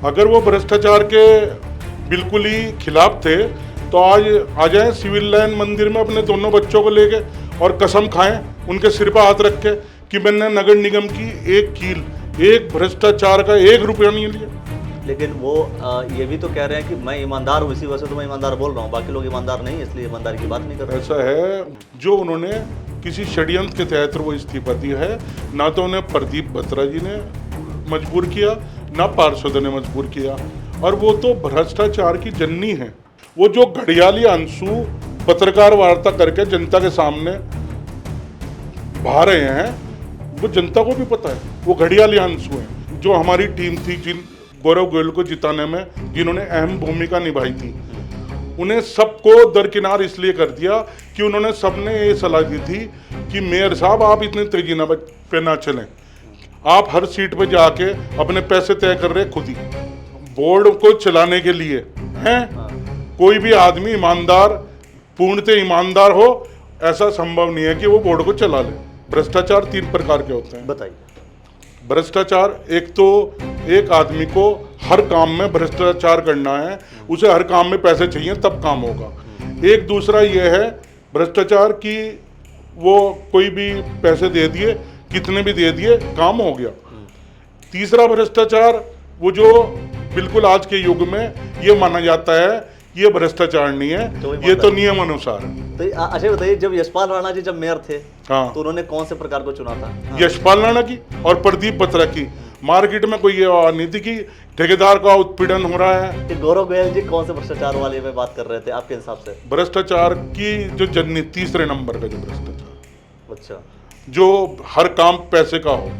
अगर वो भ्रष्टाचार के बिल्कुल ही खिलाफ थे तो आज आ जाएं सिविल लाइन मंदिर में अपने दोनों बच्चों को लेके और कसम खाएं उनके सिर पर हाथ रख के कि मैंने नगर निगम की एक कील, एक भ्रष्टाचार का 1 रुपया नहीं लिया। लेकिन वो ये भी तो कह रहे हैं कि मैं ईमानदार हूँ, इसी वजह से तो मैं ईमानदार बोल रहा हूँ, बाकी लोग ईमानदार नहीं है इसलिए ईमानदारी की बात नहीं कर रहे। ऐसा है, जो उन्होंने किसी षड्यंत्र के तहत वो इस्तीफा दिया है, ना तो उन्हें प्रदीप बत्रा जी ने मजबूर किया, ना पार्षद ने मजबूर किया, और वो तो भ्रष्टाचार की जननी है। वो जो घड़ियाली अंशु पत्रकार वार्ता करके जनता के सामने बहा रहे हैं, वो जनता को भी पता है, वो घड़ियाली अंशु हैं। जो हमारी टीम थी, जिन गौरव गोयल को जिताने में जिन्होंने अहम भूमिका निभाई थी, उन्हें सबको दरकिनार इसलिए कर दिया कि उन्होंने सबने ये सलाह दी थी कि मेयर साहब आप इतने तेजी पे ना चलें, आप हर सीट पे जाके अपने पैसे तय कर रहे खुद ही। बोर्ड को चलाने के लिए हैं, कोई भी आदमी ईमानदार, पूर्णतः ईमानदार हो, ऐसा संभव नहीं है कि वो बोर्ड को चला ले। भ्रष्टाचार 3 प्रकार के होते हैं। बताइए। भ्रष्टाचार, एक तो एक आदमी को हर काम में भ्रष्टाचार करना है, उसे हर काम में पैसे चाहिए तब काम होगा। एक दूसरा यह है भ्रष्टाचार कि वो कोई भी पैसे दे दिए, कितने भी दे दिए, काम हो गया। तीसरा भ्रष्टाचार, वो जो बिल्कुल आज के युग में ये माना जाता है ये भ्रष्टाचार नहीं है, ये तो नियम अनुसार है। तो अच्छा बताइए, जब यशपाल राणा जी जब मेयर थे, हाँ, तो उन्होंने कौन से प्रकार को चुना था? हाँ। यशपाल राणा की और प्रदीप बत्रा की। मार्केट में कोई ये नीति की ठेकेदार का उत्पीड़न हो रहा है। कि गौरव गोयल जी कौन से भ्रष्टाचार वाले में बात कर रहे थे आपके हिसाब से? भ्रष्टाचार की जो जननी, तीसरे नंबर का जो भ्रष्टाचार, अच्छा, जो हर काम पैसे का हो।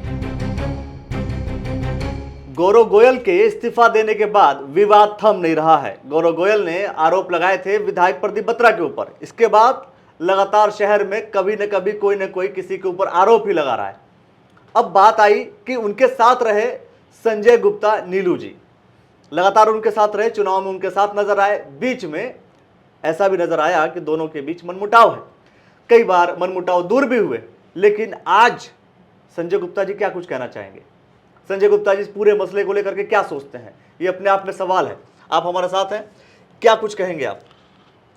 गौरव गोयल के इस्तीफा देने के बाद विवाद थम नहीं रहा है। गौरव गोयल ने आरोप लगाए थे विधायक प्रदीप बत्रा के ऊपर। इसके बाद लगातार शहर में कभी न कभी कोई न कोई किसी के ऊपर आरोप ही लगा रहा है। अब बात आई कि उनके साथ रहे संजय गुप्ता नीलू जी, लगातार उनके साथ रहे, चुनाव में उनके साथ नजर आए। बीच में ऐसा भी नजर आया कि दोनों के बीच मनमुटाव है, कई बार मनमुटाव दूर भी हुए। लेकिन आज संजय गुप्ता जी क्या कुछ कहना चाहेंगे? संजय गुप्ता जी इस पूरे मसले को लेकर के क्या सोचते हैं, ये अपने आप में सवाल है। आप हमारे साथ हैं, क्या कुछ कहेंगे आप?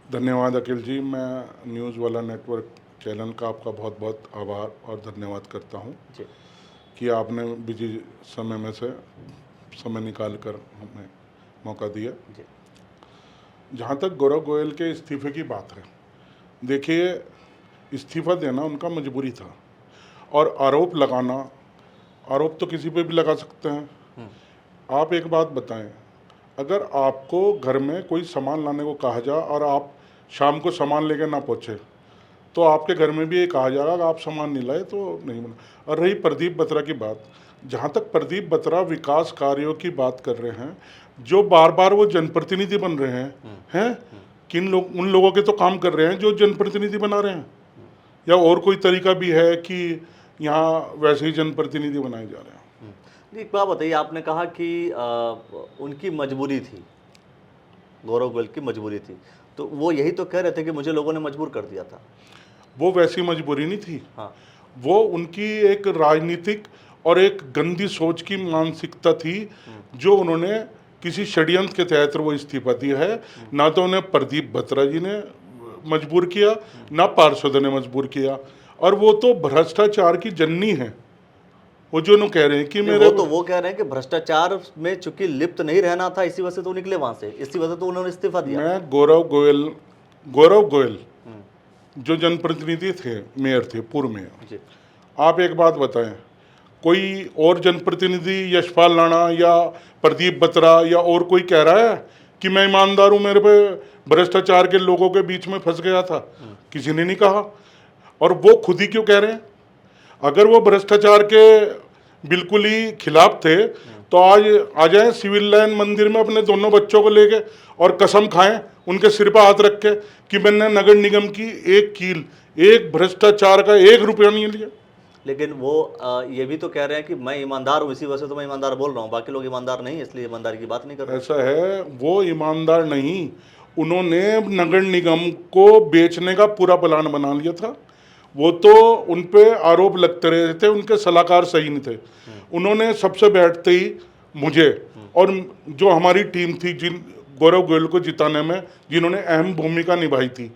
धन्यवाद अखिल जी, मैं न्यूज़ वाला नेटवर्क चैनल का आपका बहुत बहुत आभार और धन्यवाद करता हूँ कि आपने बिजी समय में से समय निकाल कर हमें मौका दिया। जहाँ तक गौरव गोयल के इस्तीफे की बात है, देखिए, इस्तीफा देना उनका मजबूरी था, और आरोप लगाना, आरोप तो किसी पे भी लगा सकते हैं। आप एक बात बताएं, अगर आपको घर में कोई सामान लाने को कहा जाए और आप शाम को सामान लेके ना पहुँचे, तो आपके घर में भी ये कहा जाएगा कि आप सामान नहीं लाए तो नहीं बना। और रही प्रदीप बत्रा की बात, जहाँ तक प्रदीप बत्रा विकास कार्यों की बात कर रहे हैं, जो बार बार वो जनप्रतिनिधि बन रहे हैं, किन लोग, उन लोगों के तो काम कर रहे हैं जो जनप्रतिनिधि बना रहे हैं, या और कोई तरीका भी है कि यहाँ वैसे ही जनप्रतिनिधि बनाए जा रहे हैं? एक बात बताइए, आपने कहा कि उनकी मजबूरी थी, गौरव गोयल की मजबूरी थी, तो वो यही तो कह रहे थे कि मुझे लोगों ने मजबूर कर दिया था। वो वैसी मजबूरी नहीं थी। हाँ। वो उनकी एक राजनीतिक और एक गंदी सोच की मानसिकता थी, जो उन्होंने किसी षड्यंत्र के तहत वो इस्तीफा दिया है। ना तो उन्हें प्रदीप बत्रा जी ने मजबूर किया, ना पार्षद ने मजबूर किया, और वो तो भ्रष्टाचार की जननी है। वो जो कह रहे हैं कि मेरे, वो कह रहे हैं कि भ्रष्टाचार में चूंकि लिप्त नहीं रहना था, इसी वजह से तो निकले वहां से, इसी वजह से तो उन्होंने इस्तीफा दिया। मैं गौरव गोयल जो जनप्रतिनिधि थे, मेयर थे, पूर्व मेयर, आप एक बात बताएं, कोई और जनप्रतिनिधि यशपाल राणा या प्रदीप बत्रा या और कोई कह रहा है कि मैं ईमानदार हूं, मेरे पे भ्रष्टाचार के लोगों के बीच में फंस गया था? किसी ने नहीं कहा। और वो खुद ही क्यों कह रहे हैं? अगर वो भ्रष्टाचार के बिल्कुल ही खिलाफ थे तो आज आ जाएं सिविल लाइन मंदिर में अपने दोनों बच्चों को लेके और कसम खाएं उनके सिर पर हाथ रख के कि मैंने नगर निगम की एक कील, एक भ्रष्टाचार का 1 रुपया नहीं लिया। लेकिन वो ये भी तो कह रहे हैं कि मैं ईमानदार हूँ, इसी वजह से तो मैं ईमानदार बोल रहा हूँ, बाकी लोग ईमानदार नहीं है इसलिए ईमानदारी की बात नहीं कर रहे। ऐसा है, वो ईमानदार नहीं, उन्होंने नगर निगम को बेचने का पूरा प्लान बना लिया था। वो तो उन पे आरोप लगते रहे थे, उनके सलाहकार सही नहीं थे। उन्होंने सबसे बैठते ही मुझे और जो हमारी टीम थी, जिन गौरव गोयल को जिताने में जिन्होंने अहम भूमिका निभाई थी,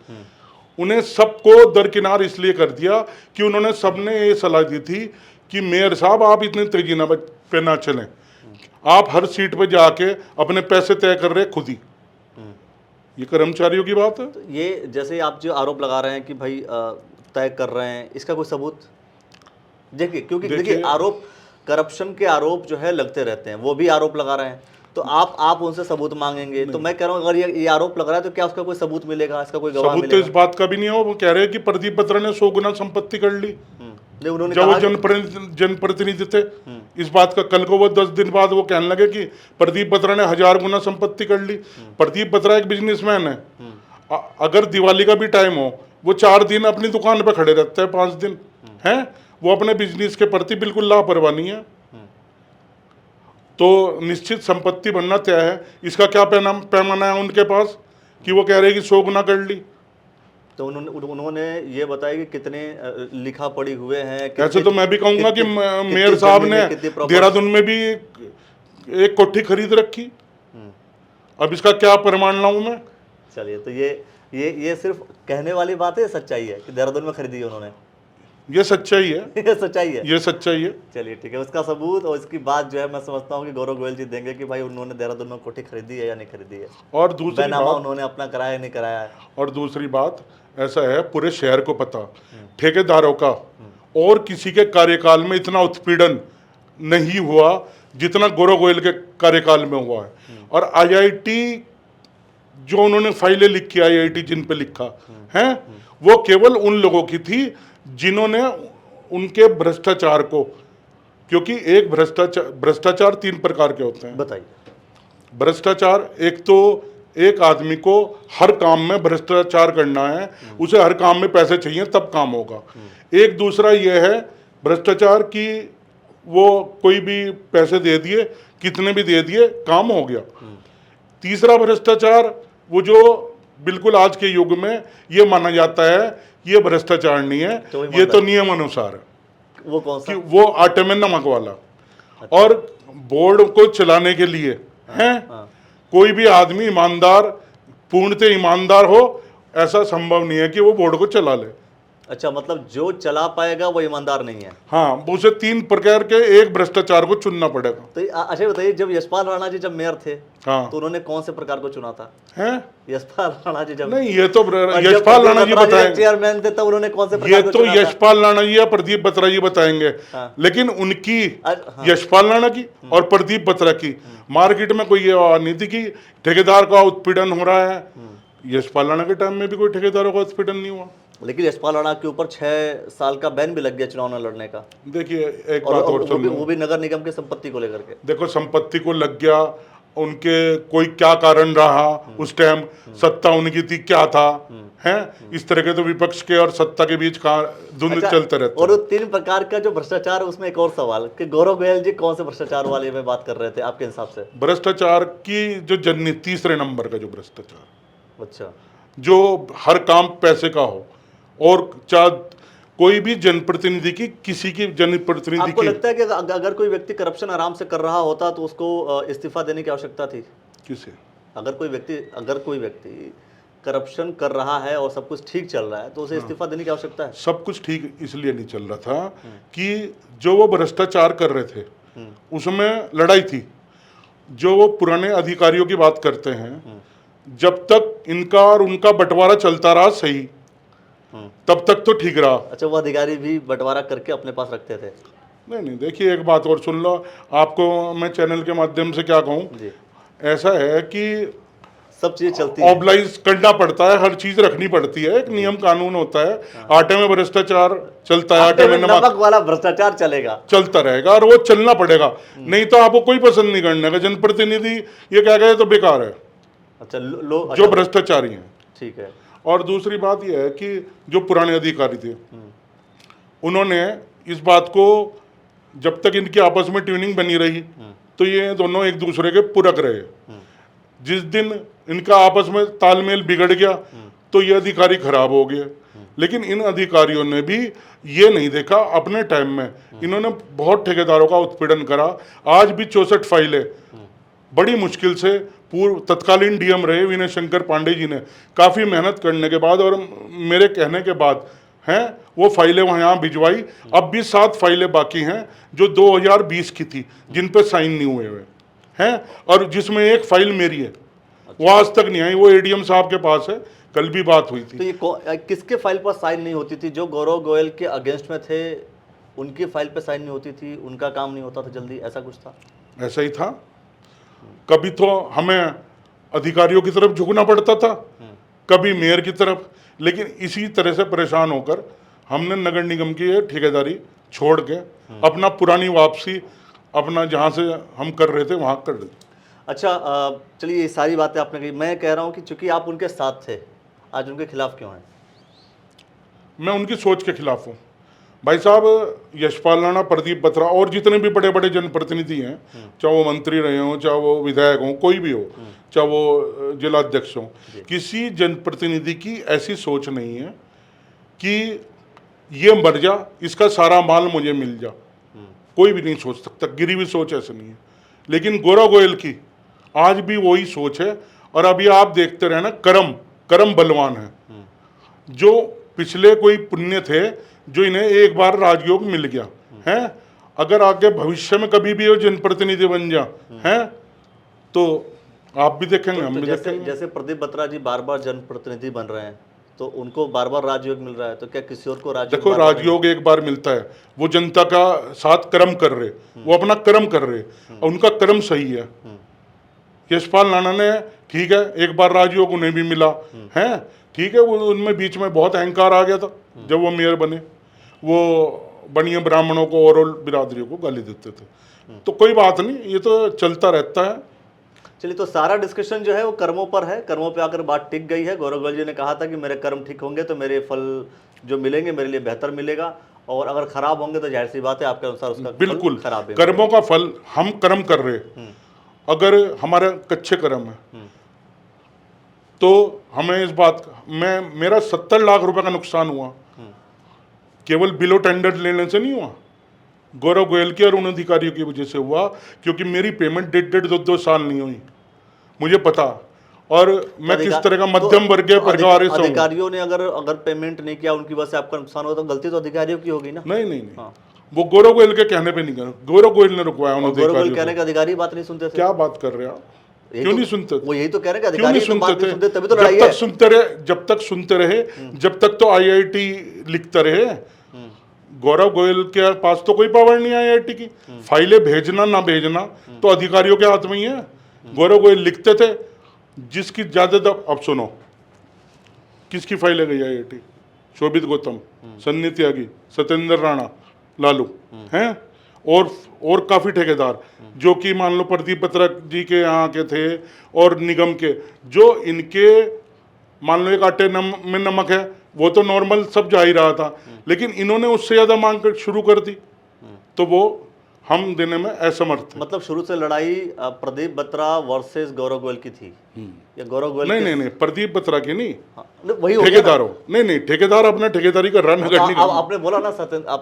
उन्हें सबको दरकिनार इसलिए कर दिया कि उन्होंने सबने ये सलाह दी थी कि मेयर साहब आप इतनी तेजी पे ना चलें, आप हर सीट पे जाके अपने पैसे तय कर रहे खुद ही। ये कर्मचारियों की बात है। तो ये जैसे आप जो आरोप लगा रहे हैं कि भाई तय कर रहे हैं, इसका कोई सबूत देखिए, क्योंकि देखिए आरोप, करप्शन के आरोप जो है लगते रहते हैं, वो भी आरोप लगा रहे हैं, तो आप उनसे सबूत मांगेंगे, तो मैं कह रहा हूँ अगर ये आरोप लग रहा है तो क्या उसका कोई सबूत मिलेगा, इसका कोई गवाह सबूत तो मिलेगा? इस बात का भी नहीं हो। वो कह रहे हैं कि प्रदीप बत्रा ने 100 गुना संपत्ति कर ली नहीं, उन्होंने जब वो कहा जनप्रतिनिधि थे। इस बात का कल को वो 10 दिन बाद वो कहने लगे कि प्रदीप बत्रा ने 1000 गुना संपत्ति कर ली। प्रदीप बत्रा एक बिजनेसमैन है। अगर दिवाली का भी टाइम हो, वो 4 दिन अपनी दुकान पे खड़े रहते हैं, 5 दिन हैं, वो अपने बिजनेस के प्रति बिल्कुल लापरवाही नहीं है। तो निश्चित संपत्ति बनना तय है। इसका क्या पैमाना है उनके पास कि वो कह रहे हैं कि 100 गुना कर ली? तो उन्होंने ये बताया कि कितने लिखा पड़ी हुए हैं। ऐसे तो मैं भी कहूंगा कि मेयर साहब ने देहरादून में भी एक कोठी खरीद रखी। अब इसका क्या प्रमाण लाऊं मैं? चलिए, तो ये सिर्फ कहने वाली बात है, सच्चाई है कि देहरादून में खरीदी है उन्होंने? ये सच्चाई है। ये सच्चाई है, ये सच्चाई है। चलिए ठीक है, उसका सबूत और इसकी बात जो है मैं समझता हूँ कि गौरव गोयल जी देंगे कि भाई उन्होंने देहरादून में कोठी खरीदी है या नहीं खरीदी है, और दूसरी बात उन्होंने अपना कराया नहीं कराया है। और दूसरी बात ऐसा है, पूरे शहर को पता, ठेकेदारों का और किसी के कार्यकाल में इतना उत्पीड़न नहीं हुआ जितना गौरव गोयल के कार्यकाल में हुआ है। और IIT जो उन्होंने फाइलें लिखी, IIT जिन पे लिखा है, वो केवल उन लोगों की थी जिन्होंने उनके भ्रष्टाचार को, क्योंकि एक भ्रष्टाचार 3 प्रकार के होते हैं। बताइए। भ्रष्टाचार, एक तो एक आदमी को हर काम में भ्रष्टाचार करना है, उसे हर काम में पैसे चाहिए तब काम होगा। एक दूसरा यह है भ्रष्टाचार कि वो कोई भी पैसे दे दिए, कितने भी दे दिए, काम हो गया। तीसरा भ्रष्टाचार, वो जो बिल्कुल आज के युग में ये माना जाता है ये भ्रष्टाचार नहीं है, ये तो नियम अनुसार है। वो कौन सा? कि वो आटे में नमक वाला। और बोर्ड को चलाने के लिए हैं, कोई भी आदमी ईमानदार, पूर्णतः ईमानदार हो, ऐसा संभव नहीं है कि वो बोर्ड को चला ले। अच्छा, मतलब जो चला पाएगा वो ईमानदार नहीं है। हाँ, उसे 3 प्रकार के एक भ्रष्टाचार को चुनना पड़ेगा। तो अच्छा बताइए, जब यशपाल राणा जी जब मेयर थे, हाँ, तो उन्होंने कौन से प्रकार को चुना था? हैं? यशपाल राणा जी जब नहीं, ये तो यशपाल राणा जी बताएंगे। चेयरमैन थे तब उन्होंने कौन से ये तो यशपाल राणा जी या प्रदीप बत्रा जी बताएंगे। लेकिन उनकी, यशपाल राणा की और प्रदीप बत्रा की मार्केट में कोई ये नहीं थी कि ठेकेदार का उत्पीड़न हो रहा है। यशपाल राणा के टाइम में भी कोई ठेकेदारों का उत्पीड़न नहीं हुआ। लेकिन यशपाल राणा के ऊपर 6 साल का बैन भी लग गया चुनाव न लड़ने का। देखिए एक बात और सुन, वो भी नगर निगम की संपत्ति को लेकर के। देखो, संपत्ति को लग गया, उनके कोई क्या कारण रहा उस टाइम, सत्ता उनकी थी, क्या था, हैं? इस तरह के तो विपक्ष के और सत्ता के बीच धुंध चलते रहते। और 3 प्रकार का जो भ्रष्टाचार, उसमें एक और सवाल कि गौरव गोयल जी कौन से भ्रष्टाचार वाले में बात कर रहे थे आपके हिसाब से? भ्रष्टाचार की जो जननी, तीसरे नंबर का जो भ्रष्टाचार, अच्छा, जो हर काम पैसे का हो, और चाहे कोई भी जनप्रतिनिधि की, किसी की जनप्रतिनिधि आपको की। लगता है कि अगर कोई व्यक्ति करप्शन आराम से कर रहा होता तो उसको इस्तीफा देने की आवश्यकता थी? किसे? अगर कोई व्यक्ति करप्शन कर रहा है और सब कुछ ठीक चल रहा है तो उसे इस्तीफा देने की आवश्यकता है? सब कुछ ठीक इसलिए नहीं चल रहा था कि जो वो भ्रष्टाचार कर रहे थे उसमें लड़ाई थी। जो वो पुराने अधिकारियों की बात करते हैं, जब तक इनका और उनका बंटवारा चलता रहा सही, तब तक तो ठीक रहा। अच्छा, वो अधिकारी भी बंटवारा करके अपने पास रखते थे? नहीं, देखिए एक बात और सुन लो, आपको मैं चैनल के माध्यम से क्या कहूँ, ऐसा है कि सब चीजें चलती है, ऑब्लाइज करना पड़ता है, हर चीज रखनी पड़ती है, एक नियम कानून होता है। आटे में भ्रष्टाचार चलता है, आटे में नमक वाला भ्रष्टाचार चलता रहेगा, और वो चलना पड़ेगा। नहीं तो आपको कोई पसंद नहीं करने का, जनप्रतिनिधि ये क्या कहे तो बेकार है। अच्छा, जो भ्रष्टाचारी हैं। ठीक है। और दूसरी बात यह है कि जो पुराने अधिकारी थे, उन्होंने इस बात को, जब तक इनकी आपस में ट्यूनिंग बनी रही तो ये दोनों एक दूसरे के पूरक रहे। जिस दिन इनका आपस में तालमेल बिगड़ गया तो ये अधिकारी खराब हो गए। लेकिन इन अधिकारियों ने भी ये नहीं देखा अपने टाइम में, इन्होंने बहुत ठेकेदारों का उत्पीड़न करा। आज भी 64 फाइलें बड़ी मुश्किल से पूर्व तत्कालीन डीएम रहे विनय शंकर पांडे जी ने काफ़ी मेहनत करने के बाद और मेरे कहने के बाद हैं वो फाइलें वहाँ यहाँ भिजवाई। अब भी 7 फाइलें बाकी हैं जो 2020 की थी, जिन पे साइन नहीं हुए हुए हैं, और जिसमें एक फाइल मेरी है, वो आज तक नहीं आई, वो एडीएम साहब के पास है, कल भी बात हुई थी। तो ये किसके फाइल पर साइन नहीं होती थी? जो गौरव गोयल के अगेंस्ट में थे उनकी फाइल पे साइन नहीं होती थी, उनका काम नहीं होता था जल्दी, ऐसा कुछ था? ऐसा ही था। कभी तो हमें अधिकारियों की तरफ झुकना पड़ता था, कभी मेयर की तरफ, लेकिन इसी तरह से परेशान होकर हमने नगर निगम की ये ठेकेदारी छोड़ के अपना पुरानी वापसी अपना जहाँ से हम कर रहे थे वहाँ कर रहे थे। अच्छा, चलिए ये सारी बातें आपने कही, मैं कह रहा हूँ कि चूंकि आप उनके साथ थे, आज उनके खिलाफ क्यों हैं? मैं उनकी सोच के खिलाफ हूँ भाई साहब। यशपाल राणा, प्रदीप बत्रा और जितने भी बड़े बड़े जनप्रतिनिधि हैं, चाहे वो मंत्री रहे हों, चाहे वो विधायक हों, कोई भी हो, चाहे वो जिलाध्यक्ष हों, किसी जनप्रतिनिधि की ऐसी सोच नहीं है कि ये मर जा इसका सारा माल मुझे मिल जा। कोई भी नहीं सोच सकता, गिरी हुई सोच ऐसे नहीं है। लेकिन गौरव गोयल की आज भी वही सोच है। और अभी आप देखते रहे ना, करम बलवान है, जो पिछले कोई पुण्य थे जो इन्हें एक बार राजयोग मिल गया है। अगर आगे भविष्य में कभी भी वो जनप्रतिनिधि बन जा हैं तो आप भी देखेंगे, हम भी देखेंगे। जैसे प्रदीप बत्रा जी बार बार जनप्रतिनिधि बन रहे हैं, तो उनको बार बार राजयोग मिल रहा है, तो क्या किसी और को राजयोग? देखो, राजयोग एक बार मिलता है, वो जनता का साथ कर्म कर रहे, वो अपना कर्म कर रहे, उनका कर्म सही है। यशपाल राणा ने ठीक है, एक बार राजयोग उन्हें भी मिला है, ठीक है। वो उनमें बीच में बहुत अहंकार आ गया था जब वो मेयर बने, वो बनिए ब्राह्मणों को और बिरादरियों को गाली देते थे। तो कोई बात नहीं, ये तो चलता रहता है। चलिए, तो सारा डिस्कशन जो है वो कर्मों पर है, कर्मों पे आकर बात टिक गई है। गौरव गोयल जी ने कहा था कि मेरे कर्म ठीक होंगे तो मेरे फल जो मिलेंगे मेरे लिए बेहतर मिलेगा, और अगर खराब होंगे तो जाहिर सी बात है आपके अनुसार उसका बिल्कुल खराब है। कर्मों का फल हम कर्म कर रहे, अगर हमारे कच्चे कर्म है तो हमें इस बात में, मेरा 70 लाख रुपए का नुकसान हुआ, केवल बिलो टेंडर लेने से नहीं हुआ, गौरव गोयल की और उन अधिकारियों की वजह से हुआ, क्योंकि मेरी पेमेंट 1.5-2 साल नहीं हुई, मुझे पता। और मैं किस तरह का मध्यम वर्गीय परिवार से हूं। अधिकारियों ने अगर पेमेंट नहीं किया उनकी वजह से आपका नुकसान हो, तो गलती तो अधिकारियों की होगी ना? नहीं, वो गौरव गोयल के कहने पे नहीं कर, गौरव गोयल ने रुकवाया उन गौरव गोयल अधिकारियों कहने का अधिकारी बात नहीं सुनते थे? क्या बात कर रहे हैं आप? क्यों नहीं सुनते थे? वो यही तो कह रहे हैं कि क्यों नहीं अधिकारी तो बात नहीं सुनते, तभी तो लड़ाई जब है। तक सुनते रहे, जब तक तो आईआईटी लिखता रहे। गौरव गोयल के पास तो कोई पावर नहीं है आईआईटी की, फाइलें भेजना ना भेजना तो अधिकारियों के हाथ में ही है। गौरव गोयल लिखते थे, जिसकी ज्यादातर, अब सुनो किसकी फाइलें गई आईआईटी? शोभित गौतम, सन्नी त्यागी, सत्येंद्र राणा, लालू हैं, और काफी ठेकेदार जो कि मान लो प्रदीप बत्रा जी के यहाँ के थे और निगम के, जो इनके मान लो एक आटे में नमक है, वो तो नॉर्मल सब जा ही रहा था, लेकिन इन्होंने उससे ज्यादा मांग शुरू कर दी, तो वो हम देने में असमर्थ थे। मतलब शुरू से लड़ाई प्रदीप बत्रा वर्सेस गौरव गोयल की थी, या गौरव गोयल? नहीं, प्रदीप बत्रा की नहीं, वही हो गया ना? ठेकेदारों। नहीं, ठेकेदार अपना ठेकेदारी कर रहा है। आपने बोला ना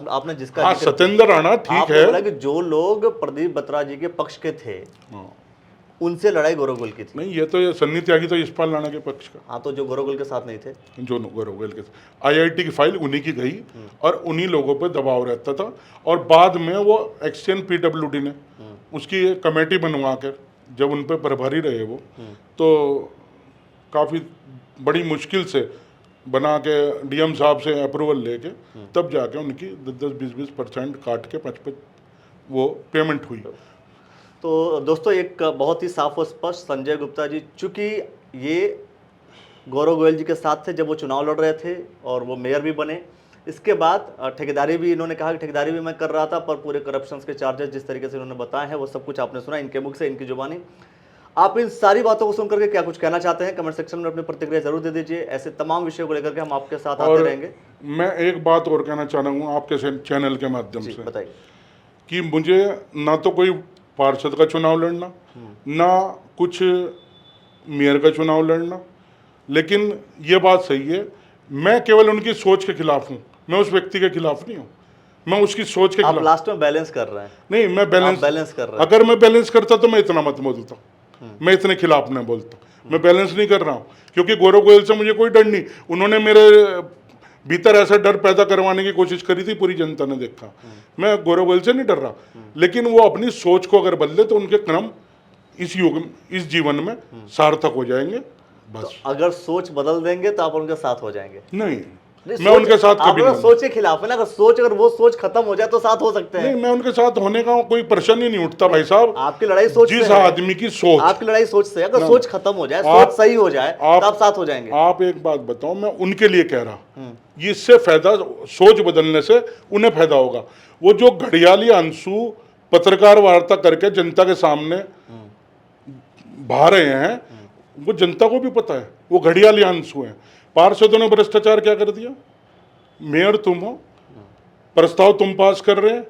आपने जिसका हाँ, सत्येंद्र राणा ठीक आपने है, बोला कि जो लोग प्रदीप बत्रा जी के पक्ष के थे उनसे लड़ाई गौरव गोयल की थी। नहीं, ये तो सन्नी त्यागी तो यशपाल राणा के पक्ष का, हाँ, तो जो गौरव गोयल के साथ नहीं थे, जो गौरव गोयल के आईआईटी की फाइल उन्हीं की गई और उन्हीं लोगों पे दबाव रहता था। और बाद में वो एक्सचेंज पीडब्ल्यूडी ने उसकी एक कमेटी बनवा कर जब उन पे प्रभारी रहे वो, तो काफ़ी बड़ी मुश्किल से बना के डीएम साहब से अप्रूवल लेके तब जाके उनकी 10-20% काट के 5 वो पेमेंट हुई। तो दोस्तों, एक बहुत ही साफ और स्पष्ट, संजय गुप्ता जी चूंकि ये गौरव गोयल जी के साथ थे जब वो चुनाव लड़ रहे थे और वो मेयर भी बने, इसके बाद ठेकेदारी भी इन्होंने कहा कि ठेकेदारी भी मैं कर रहा था, पर पूरे करप्शन के चार्जेस जिस तरीके से इन्होंने बताए हैं वो सब कुछ आपने सुना इनके मुख से, इनकी जुबानी। आप इन सारी बातों को सुनकर के क्या कुछ कहना चाहते हैं? कमेंट सेक्शन में अपनी प्रतिक्रिया जरूर दे दीजिए। ऐसे तमाम विषयों को लेकर के हम आपके साथ आते रहेंगे। मैं एक बात और कहना चाह रहा हूँ आपके चैनल के माध्यम से, बताइए कि मुझे ना तो कोई पार्षद का चुनाव लड़ना, ना कुछ मेयर का चुनाव लड़ना, लेकिन ये बात सही है मैं केवल उनकी सोच के खिलाफ हूँ, मैं उस व्यक्ति के खिलाफ नहीं हूँ, मैं उसकी सोच के आप खिलाफ। लास्ट में बैलेंस कर रहे हैं। नहीं, मैं बैलेंस बैलेंस कर रहे हैं। अगर मैं बैलेंस करता तो मैं इतना मत बोलता, मैं इतने खिलाफ नहीं बोलता। मैं बैलेंस नहीं कर रहा हूँ, क्योंकि गौरव गोयल से मुझे कोई डर नहीं। उन्होंने मेरे भीतर ऐसा डर पैदा करवाने की कोशिश करी थी, पूरी जनता ने देखा। मैं गौरव गोयल से नहीं डर रहा, लेकिन वो अपनी सोच को अगर बदले तो उनके कर्म इस युग, इस जीवन में सार्थक हो जाएंगे, बस। अगर सोच बदल देंगे तो आप उनके साथ हो जाएंगे? नहीं, नहीं, मैं उनके साथ कभी नहीं। सोच के खिलाफ है ना। अगर वो सोच खत्म हो जाए तो साथ हो सकते हैं। नहीं, मैं उनके साथ होने का कोई प्रश्न ही नहीं उठता भाई साहब। आपकी लड़ाई सोच जिस से है। आदमी की सोच, आपकी लड़ाई सोच से है। अगर ना, सोच खत्म हो जाए, आप- सोच सही हो जाए तो आप साथ हो जाएंगे। आप एक बात बताओ, मैं उनके लिए कह रहा, इससे फायदा, सोच बदलने से उन्हें फायदा होगा। वो जो घड़ियाली अंशु पत्रकार वार्ता करके जनता के सामने बहा रहे हैं, वो जनता को भी पता है, वो घड़ियाली अंशु हैं। पार्षदों ने भ्रष्टाचार क्या कर दिया? मेयर तुम हो, प्रस्ताव तुम पास कर रहे हैं,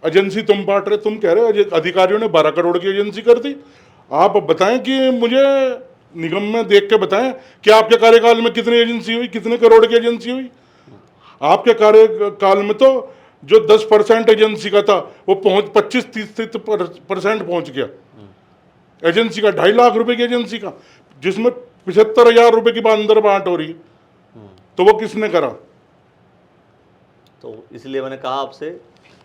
एजेंसी तुम बांट रहे, तुम कह रहे हो अधिकारियों ने 12 करोड़ की एजेंसी कर दी। आप बताएं कि मुझे निगम में देख के बताएं कि आपके कार्यकाल में कितनी एजेंसी हुई, कितने करोड़ की एजेंसी हुई? आपके कार्यकाल में तो जो 10% एजेंसी का था वो 25-30% पहुंच गया एजेंसी का। 2.5 लाख रुपए की एजेंसी का, जिसमें 75,000 रुपए की अंदर बांट हो रही है, तो वो किसने करा? तो इसलिए मैंने कहा आपसे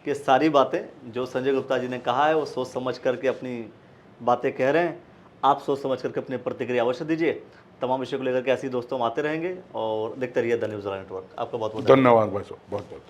कि सारी बातें जो संजय गुप्ता जी ने कहा है वो सोच समझ करके अपनी बातें कह रहे हैं। आप सोच समझ करके अपनी प्रतिक्रिया अवश्य दीजिए। तमाम विषयों को लेकर के ऐसे ही दोस्तों हम आते रहेंगे और देखते रहिए द न्यूज़ नेटवर्क। आपका बहुत बहुत धन्यवाद भाई साहब, बहुत बहुत।